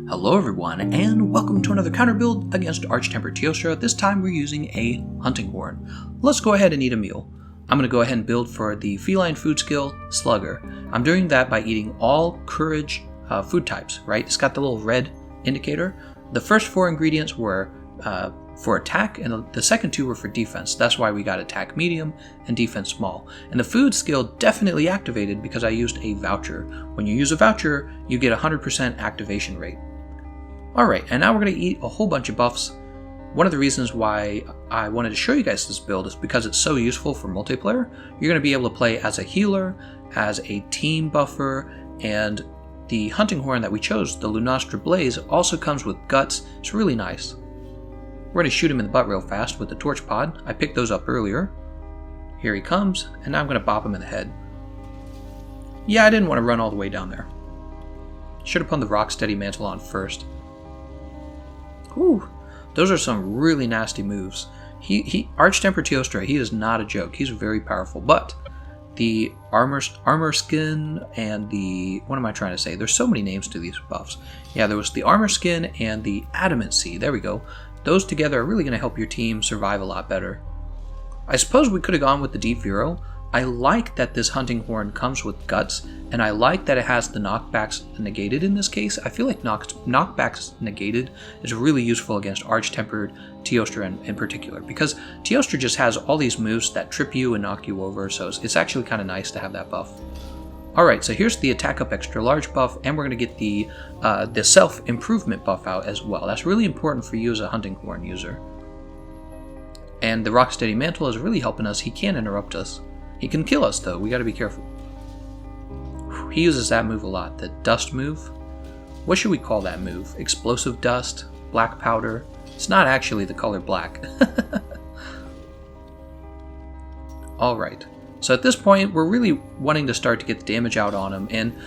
Hello everyone, and welcome to another counter build against Arch-Tempered Teostra. This time we're using a hunting horn. Let's go ahead and eat a meal. I'm going to go ahead and build for the feline food skill, Slugger. I'm doing that by eating all courage food types, right? It's got the little red indicator. The first 4 ingredients were for attack, and the second 2 were for defense. That's why we got attack medium and defense small. And the food skill definitely activated because I used a voucher. When you use a voucher, you get 100% activation rate. Alright, and now we're going to eat a whole bunch of buffs. One of the reasons why I wanted to show you guys this build is because it's so useful for multiplayer. You're going to be able to play as a healer, as a team buffer, and the hunting horn that we chose, the Lunastra Blaze, also comes with guts. It's really nice. We're going to shoot him in the butt real fast with the torch pod. I picked those up earlier. Here he comes, and now I'm going to bop him in the head. Yeah, I didn't want to run all the way down there. Should have put the Rocksteady Mantle on first. Ooh, those are some really nasty moves. Arch-Tempered Teostra, he is not a joke. He's very powerful, but the armor skin and the, what am I trying to say? There's so many names to these buffs. Yeah, there was the armor skin and the adamancy. There we go. Those together are really going to help your team survive a lot better. I suppose we could have gone with the Deep Vero. I like that this hunting horn comes with guts, and I like that it has the knockbacks negated in this case. I feel like knockbacks negated is really useful against Arch-Tempered Teostra in particular, because Teostra just has all these moves that trip you and knock you over, so it's actually kind of nice to have that buff. Alright, so here's the attack up extra large buff, and we're going to get the self-improvement buff out as well. That's really important for you as a hunting horn user. And the Rocksteady Mantle is really helping us. He can't interrupt us. He can kill us though, we gotta be careful. He uses that move a lot, the dust move. What should we call that move? Explosive dust? Black powder? It's not actually the color black. Alright, so at this point we're really wanting to start to get the damage out on him, and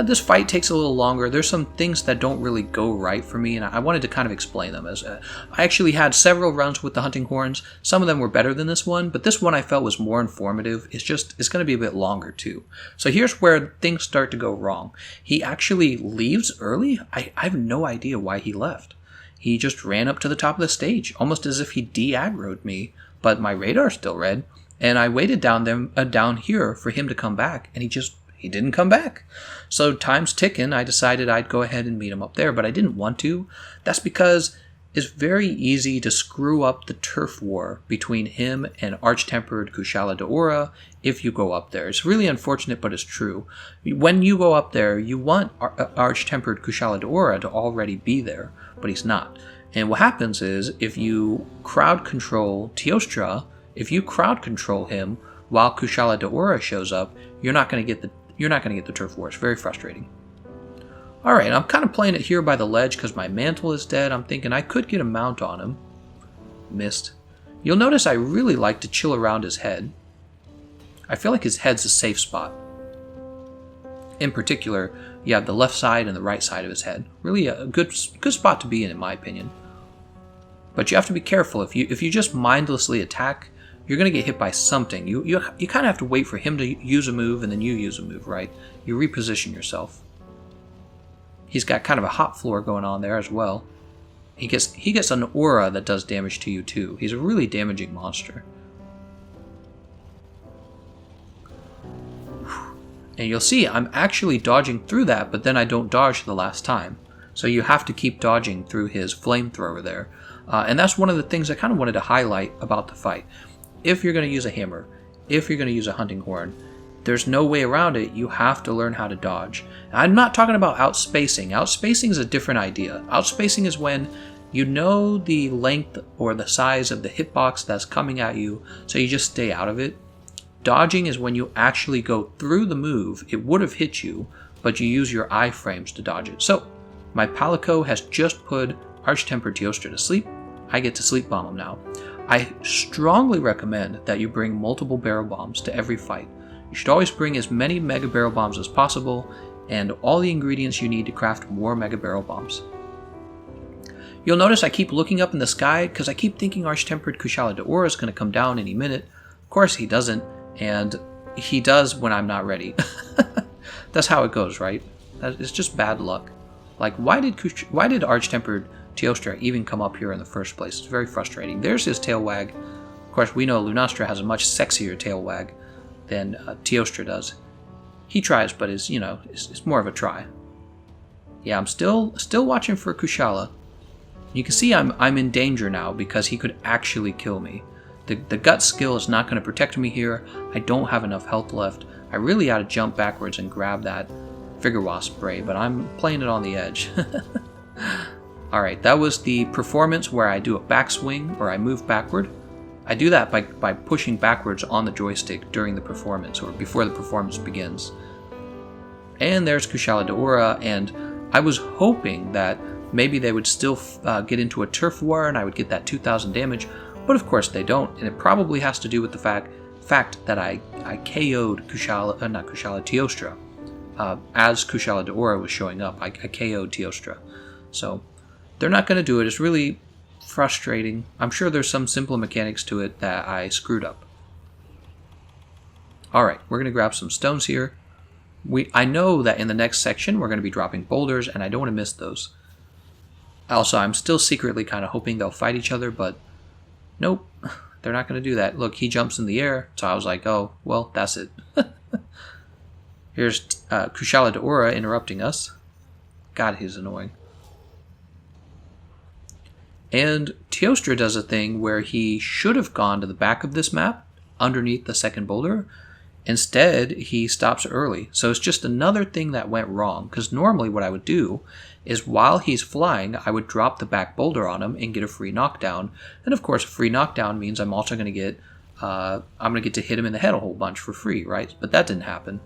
this fight takes a little longer. There's some things that don't really go right for me, and I wanted to kind of explain them. As I actually had several runs with the hunting horns. Some of them were better than this one, but this one I felt was more informative. It's going to be a bit longer too. So here's where things start to go wrong. He actually leaves early. I have no idea why he left. He just ran up to the top of the stage, almost as if he de-aggroed me, but my radar's still red, and I waited down here for him to come back, and he didn't come back. So time's ticking. I decided I'd go ahead and meet him up there, but I didn't want to. That's because it's very easy to screw up the turf war between him and Arch-Tempered Kushala d'Ora if you go up there. It's really unfortunate, but it's true. When you go up there, you want Arch-Tempered Kushala d'Ora to already be there, but he's not. And what happens is, if you crowd control Teostra, if you crowd control him while Kushala d'Ora shows up, you're not going to get the turf war. It's very frustrating. Alright, I'm kind of playing it here by the ledge because my mantle is dead. I'm thinking I could get a mount on him. Missed. You'll notice I really like to chill around his head. I feel like his head's a safe spot. In particular, you have the left side and the right side of his head. Really a good spot to be in my opinion. But you have to be careful. If you just mindlessly attack, you're going to get hit by something. You kind of have to wait for him to use a move and then you use a move, right? You reposition yourself. He's got kind of a hot floor going on there as well. He gets an aura that does damage to you too. He's a really damaging monster. And you'll see I'm actually dodging through that, but then I don't dodge the last time. So you have to keep dodging through his flamethrower there. And that's one of the things I kind of wanted to highlight about the fight. If you're going to use a hammer, if you're going to use a hunting horn, there's no way around it. You have to learn how to dodge. I'm not talking about outspacing. Outspacing is a different idea. Outspacing is when you know the length or the size of the hitbox that's coming at you, so you just stay out of it. Dodging is when you actually go through the move. It would have hit you, but you use your iframes to dodge it. So my Palico has just put Arch-Tempered Teostra to sleep. I get to sleep bomb him now. I strongly recommend that you bring multiple barrel bombs to every fight. You should always bring as many mega barrel bombs as possible, and all the ingredients you need to craft more mega barrel bombs. You'll notice I keep looking up in the sky because I keep thinking Arch-Tempered Kushala d'Ora is going to come down any minute. Of course he doesn't, and he does when I'm not ready. That's how it goes, right? It's just bad luck. Like, why did Arch-Tempered Teostra even come up here in the first place? It's very frustrating. There's his tail wag. Of course, we know Lunastra has a much sexier tail wag than Teostra does. He tries, but is, it's more of a try. Yeah, I'm still watching for Kushala. You can see I'm in danger now because he could actually kill me. The gut skill is not going to protect me here. I don't have enough health left. I really ought to jump backwards and grab that Figure Wasp spray, but I'm playing it on the edge. Alright, that was the performance where I do a backswing or I move backward. I do that by pushing backwards on the joystick during the performance or before the performance begins. And there's Kushala Daora, and I was hoping that maybe they would still get into a turf war and I would get that 2,000 damage, but of course they don't, and it probably has to do with the fact that I KO'd Teostra. As Kushala Daora was showing up, I KO'd Teostra. So they're not going to do it. It's really frustrating. I'm sure there's some simple mechanics to it that I screwed up. Alright, we're going to grab some stones here. I know that in the next section we're going to be dropping boulders, and I don't want to miss those. Also, I'm still secretly kind of hoping they'll fight each other, but nope, they're not going to do that. Look, he jumps in the air, so I was like, oh, well, that's it. Here's Kushala Daora interrupting us. God, he's annoying. And Teostra does a thing where he should have gone to the back of this map, underneath the second boulder. Instead, he stops early. So it's just another thing that went wrong, because normally what I would do is while he's flying, I would drop the back boulder on him and get a free knockdown. And of course, a free knockdown means I'm also going to get to hit him in the head a whole bunch for free, right? But that didn't happen.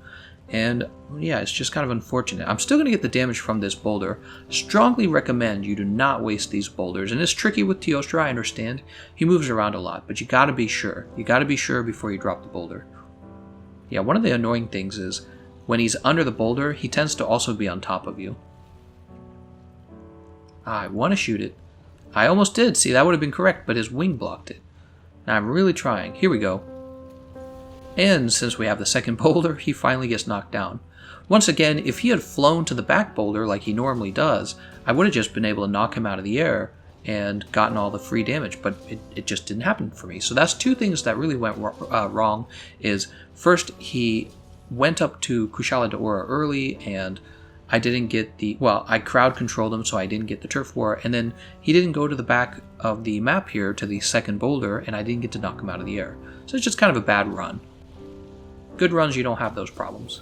And yeah, it's just kind of unfortunate. I'm still going to get the damage from this boulder. Strongly recommend you do not waste these boulders. And it's tricky with Teostra, I understand. He moves around a lot, but you got to be sure. You got to be sure before you drop the boulder. Yeah, one of the annoying things is when he's under the boulder, he tends to also be on top of you. I want to shoot it. I almost did. See, that would have been correct, but his wing blocked it. Now I'm really trying. Here we go. And since we have the second boulder, he finally gets knocked down. Once again, if he had flown to the back boulder like he normally does, I would have just been able to knock him out of the air and gotten all the free damage, but it just didn't happen for me. So that's two things that really went wrong. Is first, he went up to Kushala Daora early, and I didn't get I crowd controlled him, so I didn't get the turf war, and then he didn't go to the back of the map here to the second boulder, and I didn't get to knock him out of the air. So it's just kind of a bad run. Good runs, you don't have those problems.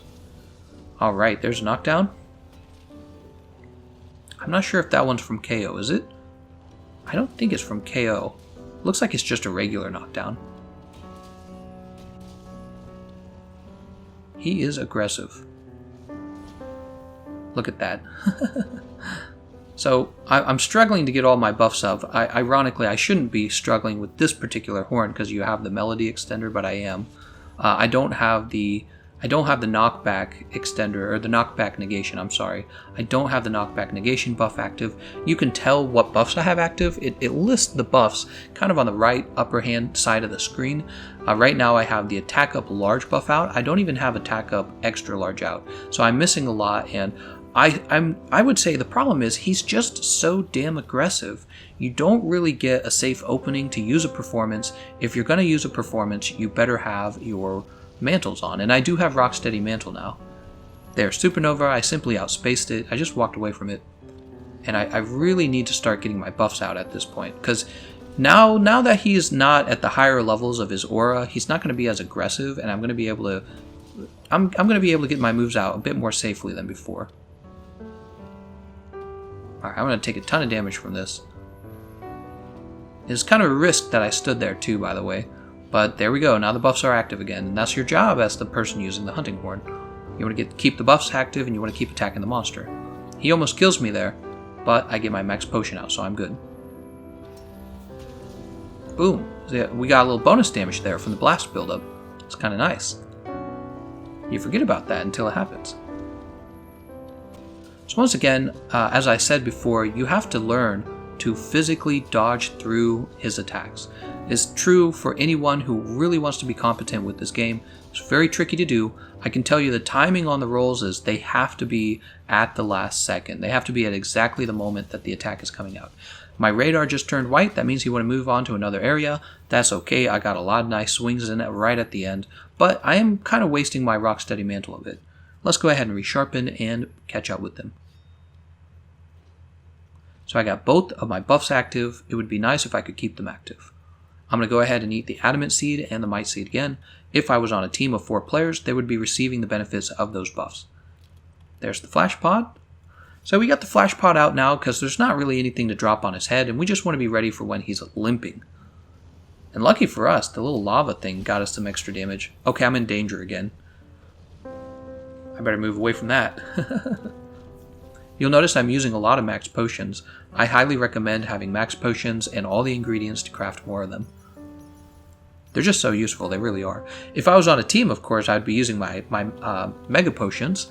Alright, there's a knockdown. I'm not sure if that one's from KO, is it? I don't think it's from KO. Looks like it's just a regular knockdown. He is aggressive. Look at that. So, I'm struggling to get all my buffs up. Ironically, I shouldn't be struggling with this particular horn because you have the melody extender, but I am. I don't have the knockback extender, or the knockback negation, I'm sorry. I don't have the knockback negation buff active. You can tell what buffs I have active. It lists the buffs kind of on the right upper hand side of the screen. Right now I have the attack up large buff out. I don't even have attack up extra large out. So I'm missing a lot, and I would say the problem is he's just so damn aggressive. You don't really get a safe opening to use a performance. If you're going to use a performance, you better have your mantles on. And I do have Rocksteady Mantle now. There, Supernova, I simply outspaced it. I just walked away from it. And I really need to start getting my buffs out at this point. Because now that he's not at the higher levels of his aura, he's not going to be as aggressive. And I'm going to be able to get my moves out a bit more safely than before. Alright, I'm going to take a ton of damage from this. It's kind of a risk that I stood there too, by the way. But there we go, now the buffs are active again, and that's your job as the person using the hunting horn. You want to keep the buffs active, and you want to keep attacking the monster. He almost kills me there, but I get my max potion out, so I'm good. Boom. We got a little bonus damage there from the blast buildup. It's kind of nice. You forget about that until it happens. So once again, as I said before, you have to learn to physically dodge through his attacks. It's true for anyone who really wants to be competent with this game. It's very tricky to do. I can tell you the timing on the rolls is they have to be at the last second. They have to be at exactly the moment that the attack is coming out. My radar just turned white. That means you want to move on to another area. That's okay. I got a lot of nice swings in it right at the end. But I am kind of wasting my Rocksteady Mantle a bit. Let's go ahead and resharpen and catch up with them. So I got both of my buffs active. It would be nice if I could keep them active. I'm going to go ahead and eat the Adamant Seed and the Might Seed again. If I was on a team of 4 players, they would be receiving the benefits of those buffs. There's the Flash Pod. So we got the Flash Pod out now because there's not really anything to drop on his head, and we just want to be ready for when he's limping. And lucky for us, the little lava thing got us some extra damage. Okay, I'm in danger again. I better move away from that. You'll notice I'm using a lot of max potions. I highly recommend having max potions and all the ingredients to craft more of them. They're just so useful, they really are. If I was on a team, of course, I'd be using my mega potions,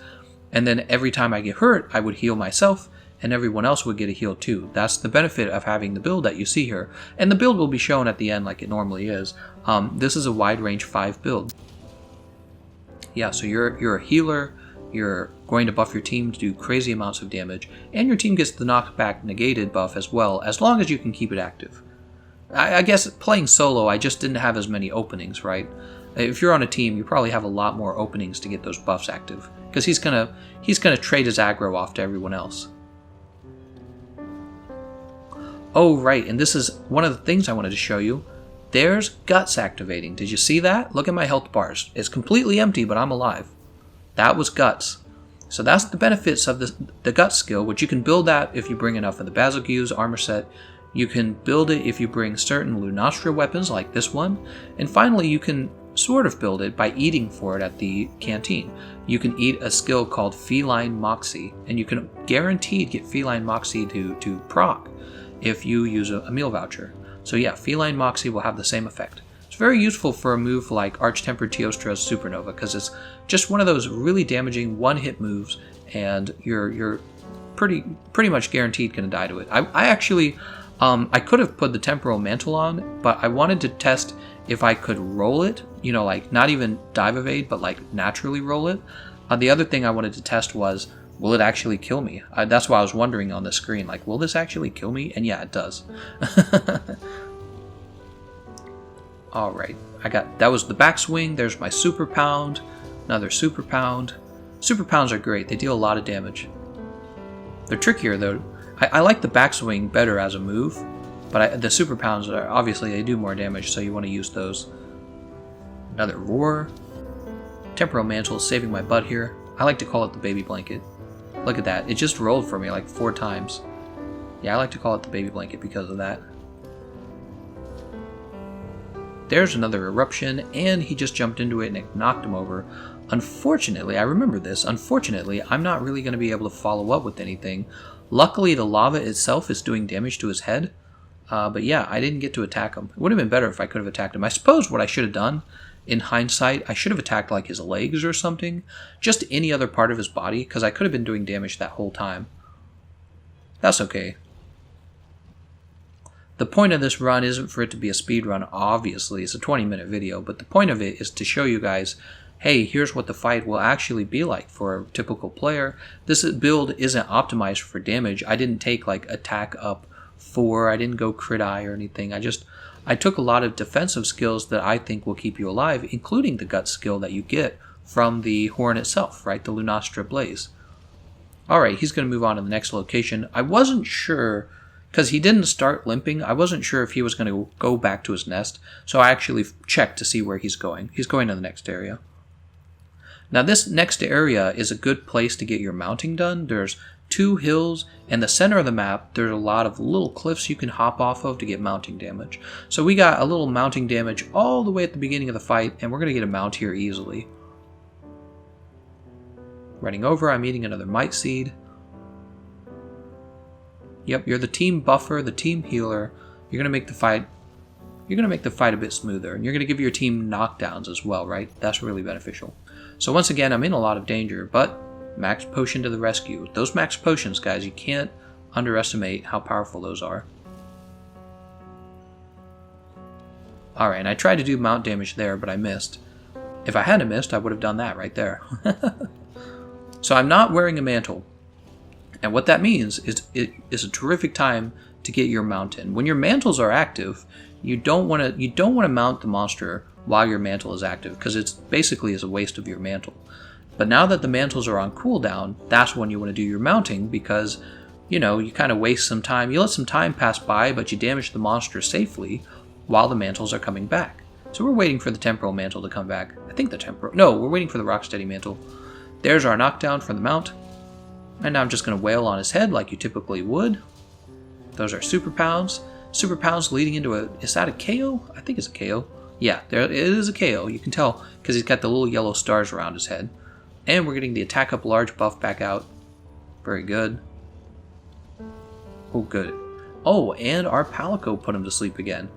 and then every time I get hurt, I would heal myself, and everyone else would get a heal too. That's the benefit of having the build that you see here. And the build will be shown at the end like it normally is. This is a wide range 5 build. Yeah, so you're a healer, you're going to buff your team to do crazy amounts of damage, and your team gets the knockback negated buff as well, as long as you can keep it active. I guess playing solo, I just didn't have as many openings, right? If you're on a team, you probably have a lot more openings to get those buffs active, because he's gonna trade his aggro off to everyone else. Oh, right, and this is one of the things I wanted to show you. There's Guts activating. Did you see that? Look at my health bars. It's completely empty, but I'm alive. That was Guts. So that's the benefits of the Guts skill, which you can build that if you bring enough of the Basilgu's armor set. You can build it if you bring certain Lunastra weapons like this one. And finally, you can sort of build it by eating for it at the canteen. You can eat a skill called Feline Moxie, and you can guaranteed get Feline Moxie to proc if you use a meal voucher. So yeah, Feline Moxie will have the same effect. It's very useful for a move like Arch-Tempered Teostra's Supernova, because it's just one of those really damaging one-hit moves, and you're pretty much guaranteed going to die to it. I actually, I could have put the Temporal Mantle on, but I wanted to test if I could roll it, like not even dive evade, but like naturally roll it. The other thing I wanted to test was, will it actually kill me? That's why I was wondering on the screen, like, will this actually kill me? And yeah, it does. Alright, that was the backswing. There's my Super Pound, another Super Pound. Super Pounds are great, they deal a lot of damage. They're trickier though. I like the backswing better as a move, but the Super Pounds are obviously they do more damage, so you want to use those. Another Roar. Temporal Mantle is saving my butt here. I like to call it the baby blanket. Look at that, it just rolled for me like 4 times. Yeah, I like to call it the baby blanket because of that. There's another eruption, and he just jumped into it and it knocked him over. Unfortunately, I remember this, unfortunately, I'm not really going to be able to follow up with anything. Luckily, the lava itself is doing damage to his head. But yeah, I didn't get to attack him. It would have been better if I could have attacked him. I suppose what I should have done, in hindsight, I should have attacked like his legs or something. Just any other part of his body, because I could have been doing damage that whole time. That's okay. The point of this run isn't for it to be a speed run, obviously. It's a 20-minute video, but the point of it is to show you guys, hey, here's what the fight will actually be like for a typical player. This build isn't optimized for damage. I didn't take like attack up 4. I didn't go crit eye or anything. I took a lot of defensive skills that I think will keep you alive, including the Gut skill that you get from the horn itself, right? The Lunastra Blaze. Alright, he's going to move on to the next location. I wasn't sure, because he didn't start limping, I wasn't sure if he was going to go back to his nest, so I actually checked to see where he's going. He's going to the next area. Now this next area is a good place to get your mounting done. There's 2 hills, and the center of the map, there's a lot of little cliffs you can hop off of to get mounting damage. So we got a little mounting damage all the way at the beginning of the fight, and we're going to get a mount here easily. Running over, I'm eating another Might Seed. Yep, you're the team buffer, the team healer. You're going to make the fight a bit smoother, and you're going to give your team knockdowns as well, right? That's really beneficial. So once again, I'm in a lot of danger, but max potion to the rescue. Those max potions, guys, you can't underestimate how powerful those are. Alright, and I tried to do mount damage there, but I missed. If I hadn't missed, I would have done that right there. So I'm not wearing a mantle. And what that means is it is a terrific time to get your mount in. When your mantles are active, you don't want to mount the monster while your mantle is active, because it's basically a waste of your mantle. But now that the mantles are on cooldown, that's when you want to do your mounting, because you kind of waste some time. You let some time pass by, but you damage the monster safely while the mantles are coming back. So we're waiting for the temporal mantle to come back. I think the temporal... No, we're waiting for the rocksteady mantle. There's our knockdown from the mount. And now I'm just going to wail on his head like you typically would. Those are super pounds. Super pounds leading into a... Is that a KO? I think it's a KO. Yeah, it is a KO. You can tell because he's got the little yellow stars around his head. And we're getting the attack up large buff back out. Very good. Oh, good. Oh, and our Palico put him to sleep again.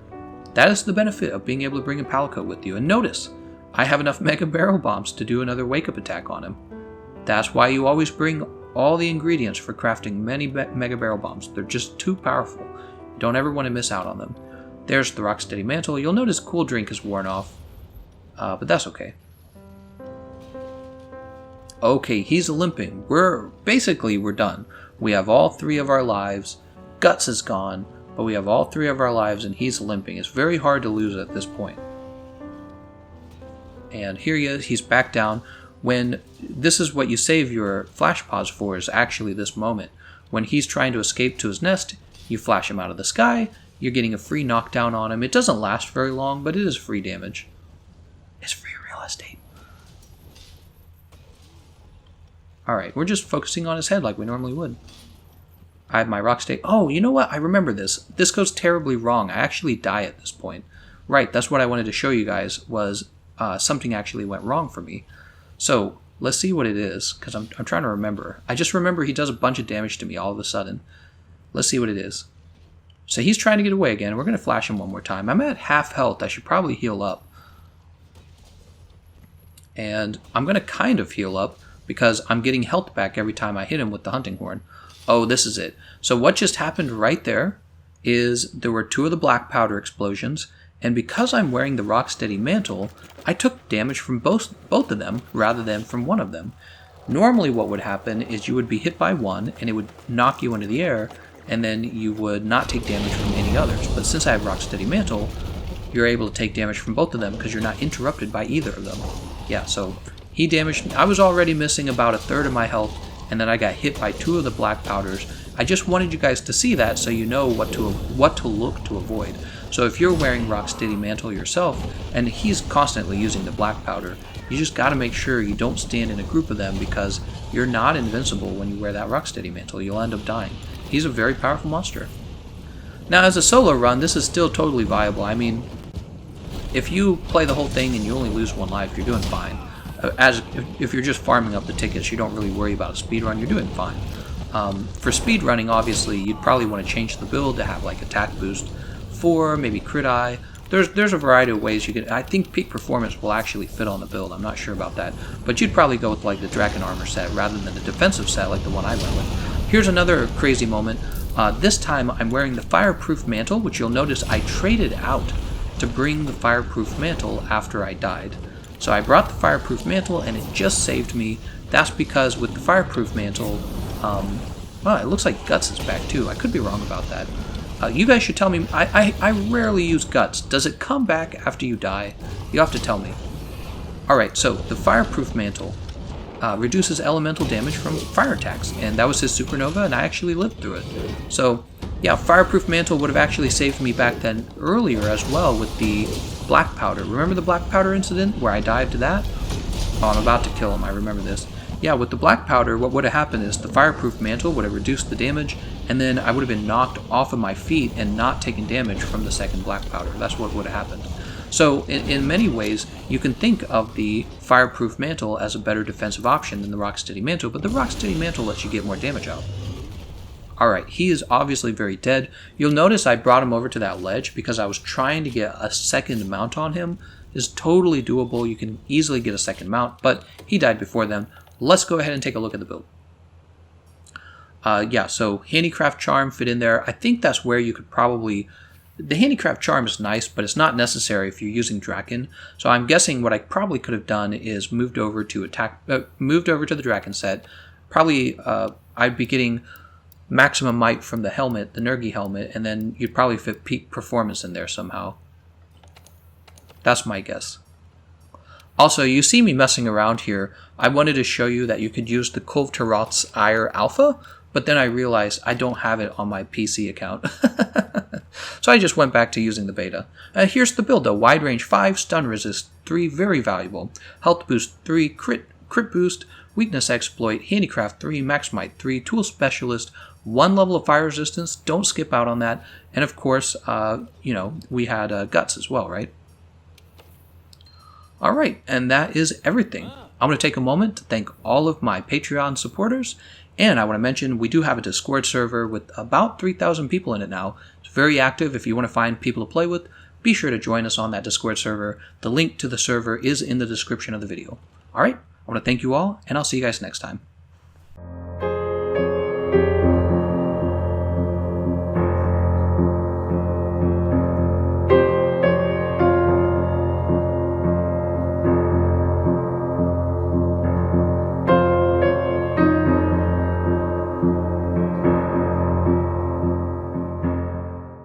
That is the benefit of being able to bring a Palico with you. And notice, I have enough Mega Barrel Bombs to do another wake-up attack on him. That's why you always bring all the ingredients for crafting many Mega Barrel Bombs. They're just too powerful. You don't ever want to miss out on them. There's the Rocksteady Mantle. You'll notice Cool Drink is worn off, but that's okay. Okay, he's limping. We're done. We have all 3 of our lives. Guts is gone, but we have all 3 of our lives, and he's limping. It's very hard to lose at this point. And here he is. He's back down. When this is what you save your flash pods for, is actually this moment. When he's trying to escape to his nest, you flash him out of the sky. You're getting a free knockdown on him. It doesn't last very long, but it is free damage. It's free real estate. Alright, we're just focusing on his head like we normally would. I have my Rocksteady. Oh, you know what? I remember this. This goes terribly wrong. I actually die at this point. Right, that's what I wanted to show you guys, was something actually went wrong for me. So, let's see what it is, because I'm trying to remember. I just remember he does a bunch of damage to me all of a sudden. Let's see what it is. So he's trying to get away again. We're going to flash him one more time. I'm at half health. I should probably heal up. And I'm going to kind of heal up, because I'm getting health back every time I hit him with the hunting horn. Oh, this is it. So what just happened right there is there were 2 of the black powder explosions, and because I'm wearing the Rocksteady Mantle, I took damage from both of them rather than from one of them. Normally what would happen is you would be hit by one and it would knock you into the air, and then you would not take damage from any others. But since I have Rocksteady Mantle, you're able to take damage from both of them because you're not interrupted by either of them. Yeah, so he damaged me. I was already missing about 1/3 of my health, and then I got hit by 2 of the black powders. I just wanted you guys to see that so you know what to look to avoid. So if you're wearing Rocksteady Mantle yourself, and he's constantly using the black powder, you just got to make sure you don't stand in a group of them, because you're not invincible when you wear that Rocksteady Mantle. You'll end up dying. He's a very powerful monster. Now, as a solo run, this is still totally viable. I mean, if you play the whole thing and you only lose 1 life, you're doing fine. If you're just farming up the tickets, you don't really worry about a speed run, you're doing fine. For speed running, obviously, you'd probably want to change the build to have like attack boost 4, maybe crit eye. There's a variety of ways you can. I think peak performance will actually fit on the build. I'm not sure about that, but you'd probably go with like the Dragon Armor set rather than the defensive set like the one I went with. Here's another crazy moment. This time I'm wearing the Fireproof Mantle, which you'll notice I traded out to bring the Fireproof Mantle after I died. So I brought the Fireproof Mantle and it just saved me. That's because with the Fireproof Mantle, well, it looks like Guts is back too. I could be wrong about that. You guys should tell me. I rarely use Guts. Does it come back after you die? You have to tell me. Alright, so the Fireproof Mantle reduces elemental damage from fire attacks, and that was his supernova, and I actually lived through it. So, yeah, Fireproof Mantle would have actually saved me back then earlier as well with the black powder. Remember the black powder incident where I died to that? Oh, I'm about to kill him, I remember this. Yeah, with the black powder, what would have happened is the Fireproof Mantle would have reduced the damage, and then I would have been knocked off of my feet and not taken damage from the second black powder. That's what would have happened. So, in many ways, you can think of the Fireproof Mantle as a better defensive option than the Rocksteady Mantle, but the Rocksteady Mantle lets you get more damage out. Alright, he is obviously very dead. You'll notice I brought him over to that ledge because I was trying to get a second mount on him. It's totally doable. You can easily get a second mount, but he died before then. Let's go ahead and take a look at the build. Yeah, so Handicraft Charm fit in there. I think that's where you could probably... The Handicraft Charm is nice, but it's not necessary if you're using Draken. So I'm guessing what I probably could have done is moved over to the Draken set. Probably I'd be getting maximum might from the helmet, the Nergi helmet, and then you'd probably fit peak performance in there somehow. That's my guess. Also, you see me messing around here. I wanted to show you that you could use the Kulv-Taroth's Ire Alpha, but then I realized I don't have it on my PC account. So I just went back to using the beta. Here's the build though. Wide range 5, stun resist 3, very valuable. Health boost 3, crit boost, weakness exploit, handicraft 3, max might 3, tool specialist, 1 level of fire resistance, don't skip out on that. And of course, we had guts as well, right? Alright, and that is everything. I'm going to take a moment to thank all of my Patreon supporters, and I want to mention we do have a Discord server with about 3,000 people in it now. It's very active. If you want to find people to play with, be sure to join us on that Discord server. The link to the server is in the description of the video. Alright, I want to thank you all, and I'll see you guys next time.